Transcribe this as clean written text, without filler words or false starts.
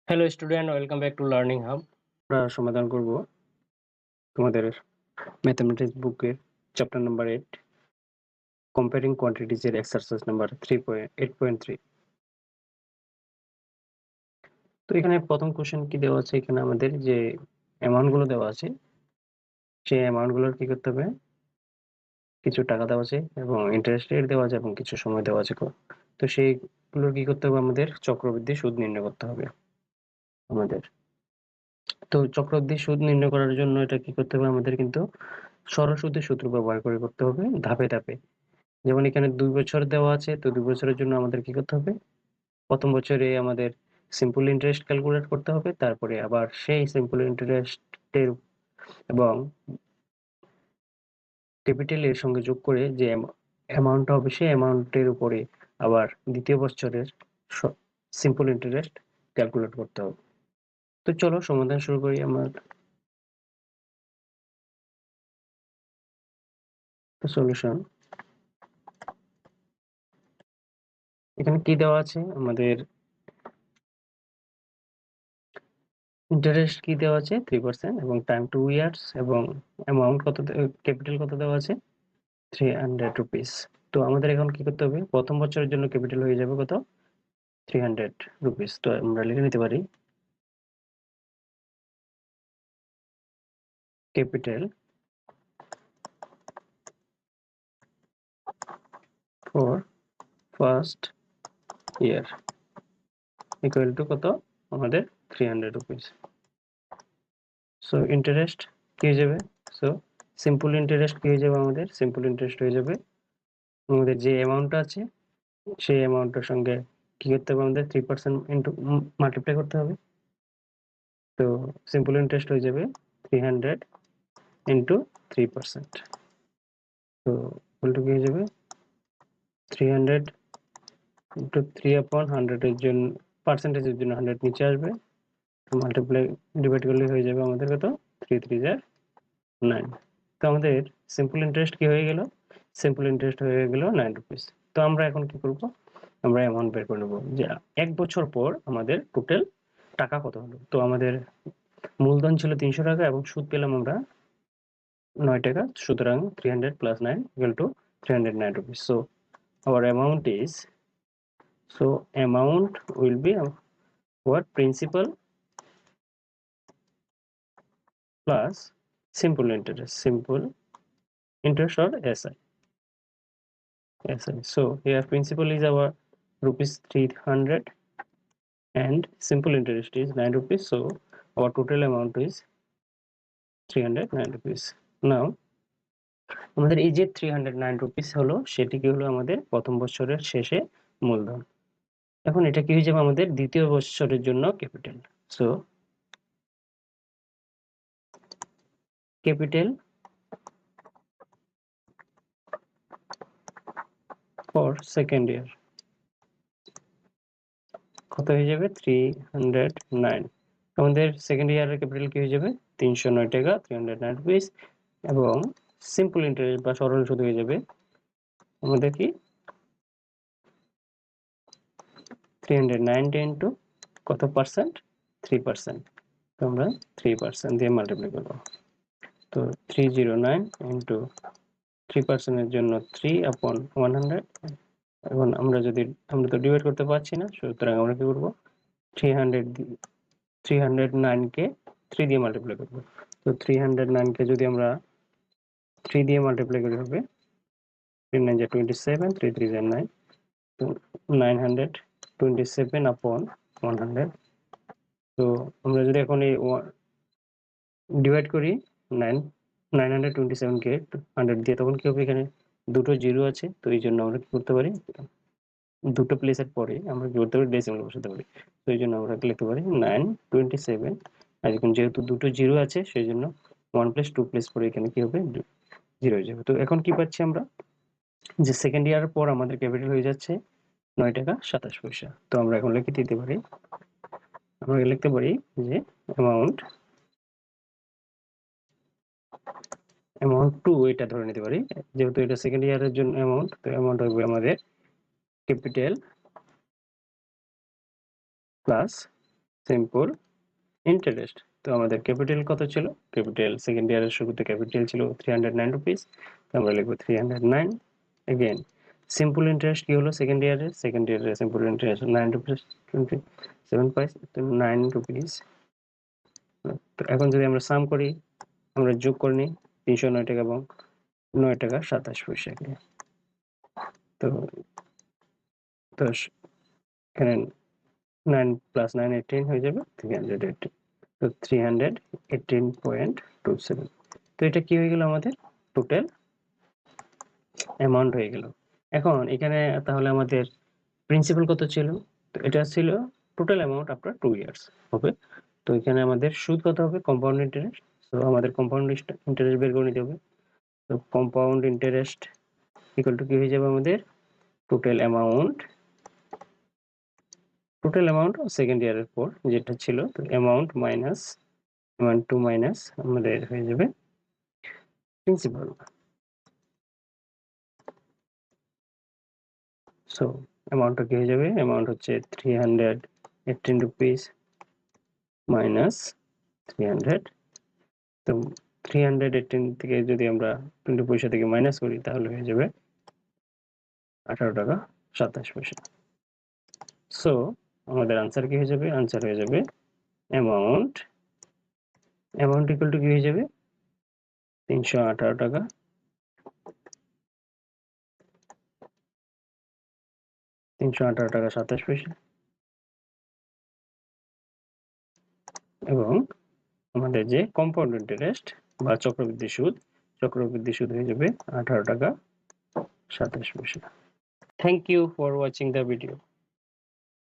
Hello student, welcome back to learning hub. আমরা সমাধান করব তোমাদের ম্যাথমেটিক্স বুকের চ্যাপ্টার নাম্বার 8 কম্পেয়ারিং কোয়ান্টিটিজ এর এক্সারসাইজ নাম্বার 3.8.3। তো এখানে প্রথম কোশ্চেন কি দেওয়া আছে, এখানে আমাদের যে অ্যামাউন্ট গুলো দেওয়া আছে সেই অ্যামাউন্ট গুলোর কি করতে হবে, কিছু টাকা দেওয়া আছে এবং ইন্টারেস্ট রেট দেওয়া আছে এবং কিছু সময় দেওয়া আছে। তো সেইগুলোর কি করতে হবে, আমাদের চক্রবৃদ্ধি সুদ নির্ণয় করতে হবে আমাদের। তো চক্রবৃদ্ধি সুদ নির্ণয় করার জন্য এটা কি করতে হবে, আমাদের কিন্তু সরল সুদের সূত্র ব্যবহার করে করতে হবে ধাপে ধাপে। যেমন এখানে 2 বছর দেওয়া আছে, তো 2 বছরের জন্য আমাদের কি করতে হবে, প্রথম বছরে আমাদের সিম্পল ইন্টারেস্ট ক্যালকুলেট করতে হবে, তারপরে আবার সেই সিম্পল ইন্টারেস্টের এবং ক্যাপিটাল এর সঙ্গে যোগ করে যে অ্যামাউন্টটা হবে সেই অ্যামাউন্টের উপরে আবার দ্বিতীয় বছরের সিম্পল ইন্টারেস্ট ক্যালকুলেট করতে হবে। তো চলো সমাধান শুরু করি। আমার সলিউশন এখানে কি দেওয়া আছে, আমাদের ইন্টারেস্ট কি দেওয়া আছে 3% এবং টাইম 2 ইয়ার্স এবং অ্যামাউন্ট কত, ক্যাপিটাল কত দেওয়া আছে 300 রুপিস। তো আমাদের এখন কি করতে হবে, প্রথম বছরের জন্য ক্যাপিটাল হয়ে যাবে কত 300 রুপিস। তো আমরা লিখে নিতে পারি capital for first year equal to কত, আমাদের 300 রুপিস। সো ইন্টারেস্ট কি হয়ে যাবে, সো সিম্পল ইন্টারেস্ট কি হয়ে যাবে, আমাদের সিম্পল ইন্টারেস্ট হয়ে যাবে আমাদের যে অ্যামাউন্টটা আছে সেই অ্যামাউন্টের সঙ্গে কি করতে হবে, আমাদের 3% ইন্টু মাল্টিপ্লাই করতে হবে। তো সিম্পল ইন্টারেস্ট হয়ে যাবে 300 ইন্টু 3%। তো উল্টো কি হয়ে যাবে 300 ইন্টু 3/100 এর জন্য পার্সেন্টেজের জন্য 100 নিচে আসবে, মাল্টিপ্লাই ডিভাইড করলে হয়ে যাবে আমাদের কত 3 3 যা 9। তো আমাদের সিম্পল ইন্টারেস্ট কি হয়ে গেল, সিম্পল ইন্টারেস্ট হয়ে গেল 9 রুপিস। তো আমরা এখন কি করব, আমরা অ্যামাউন্ট বের করে নেব যে এক বছর পর আমাদের টোটাল টাকা কত হলো। তো আমাদের মূলধন ছিল 300 টাকা এবং সুদ পেলাম আমরা 9 টাকা, সুতরাং 300 plus 9 equal to 309 rupees. So our amount is, so amount will be what, principal plus simple interest or SI. So here principal is our rupees 300 and simple interest is 9 rupees. So our total amount is 309 rupees. Now আমাদের এই যে 309 rupees হলো, সেটি কি হলো আমাদের প্রথম বছরের শেষে মূলধন। এখন এটা কি হয়ে যাবে আমাদের দ্বিতীয় বছরের জন্য capital. So capital for second year কত হয়ে যাবে 309। আমাদের সেকেন্ড ইয়ারের ক্যাপিটাল কি হয়ে যাবে 309 টাকা, 309 রুপিস এবং সিম্পল ইন্টারেস্ট বা সরল সুদ হয়ে যাবে আমাদের কি 390 ইন্টু কত পার্সেন্ট 3%। তো আমরা 3% দিয়ে মাল্টিপ্লাই করব। তো 309 ইন্টু 3% এর জন্য 3/100। এখন আমরা তো ডিভাইড করতে পারছি না, সুতরাং আমরা কি করব 309 কে 3 দিয়ে মাল্টিপ্লাই করব। তো 309 কে যদি আমরা 3 দিয়ে মাল্টিপ্লাই করি হবে 3 9 27, 3 3 9, তো 927/100। তো আমরা যদি এখন এই ডিভাইড করি 927 কে 100 দিয়ে, তখন কি হবে, এখানে দুটো জিরো আছে, তো এই জন্য আমরা কি করতে পারি, দুটো প্লেসের পরে আমরা কি করতে পারি, ডেসিমাল বসাতে পারি। তো এই জন্য আমরা লিখতে পারি 927, আর এখন যেহেতু দুটো জিরো আছে সেই জন্য 1 প্লাস 2 প্লাস পরে এখানে কি হবে জিরো হয়ে যাবে। তো এখন কি পাচ্ছি আমরা, যে সেকেন্ড ইয়ারের পর আমাদের ক্যাপিটাল হয়ে যাচ্ছে 9 টাকা 27 পয়সা। তো আমরা এখন লিখে দিতে পারি, আমরা লিখতে পারি যে অ্যামাউন্ট টু, এটা ধরে নিতে পারি যেহেতু এটা সেকেন্ড ইয়ারের জন্য অ্যামাউন্ট, তো অ্যামাউন্ট হবে আমাদের ক্যাপিটাল প্লাস সিম্পল ইন্টারেস্ট। তো আমাদের ক্যাপিটাল কত ছিল? ক্যাপিটাল সেকেন্ড ইয়ারের শুরুতে ক্যাপিটাল ছিল 309 রুপিস, তো আমরা লিখবো 309। এগেন সিম্পল ইন্টারেস্ট কি হলো সেকেন্ড ইয়ারের সিম্পল ইন্টারেস্ট 9 রুপিস 27 পয়সা, তো 9 রুপিস। তো এখন যদি আমরা সাম করি, আমরা যোগ করে নিই 309 টাকা এবং 9 টাকা 27 পয়সাকে। তো তো এখানে 9 প্লাস 9 18 হয়ে যাবে 318। তো 318.27। তো এটা কি হয়ে গেল? আমাদের টোটাল অ্যামাউন্ট হয়ে গেল। এখন এখানে তাহলে আমাদের প্রিন্সিপাল কত ছিল? তো এটা ছিল টোটাল অ্যামাউন্ট আফটার 2 ইয়ার্স হবে। তো এখানে আমাদের সুদ কত হবে? Compound interest. তো আমাদের কম্পাউন্ড ইন্টারেস্ট বের করে নিতে হবে। তো কম্পাউন্ড ইন্টারেস্ট ইকুয়াল টু কি হয়ে যাবে? আমাদের টোটাল অ্যামাউন্ট সেকেন্ড ইয়ারের পর যেটা ছিল, তো amount minus amount two minus আমাদের হয়ে যাবে প্রিন্সিপাল। সো অ্যামাউন্টটা কি হয়ে যাবে? অ্যামাউন্ট হচ্ছে 318 রুপিস মাইনাস 300। তো 318 থেকে যদি আমরা 20 পয়সা থেকে মাইনাস করি তাহলে হয়ে যাবে 18 টাকা 27 পয়সা। সো আমাদের আনসার কি হয়ে যাবে? আনসার হয়ে যাবে অ্যামাউন্ট ইকুয়াল টু কি হয়ে যাবে? 318 টাকা 27 পয়সা। এবং আমাদের যে কম্পাউন্ড ইন্টারেস্ট বা চক্রবৃদ্ধি সুদ হয়ে যাবে 18 টাকা 27 পয়সা। Thank you for watching the video.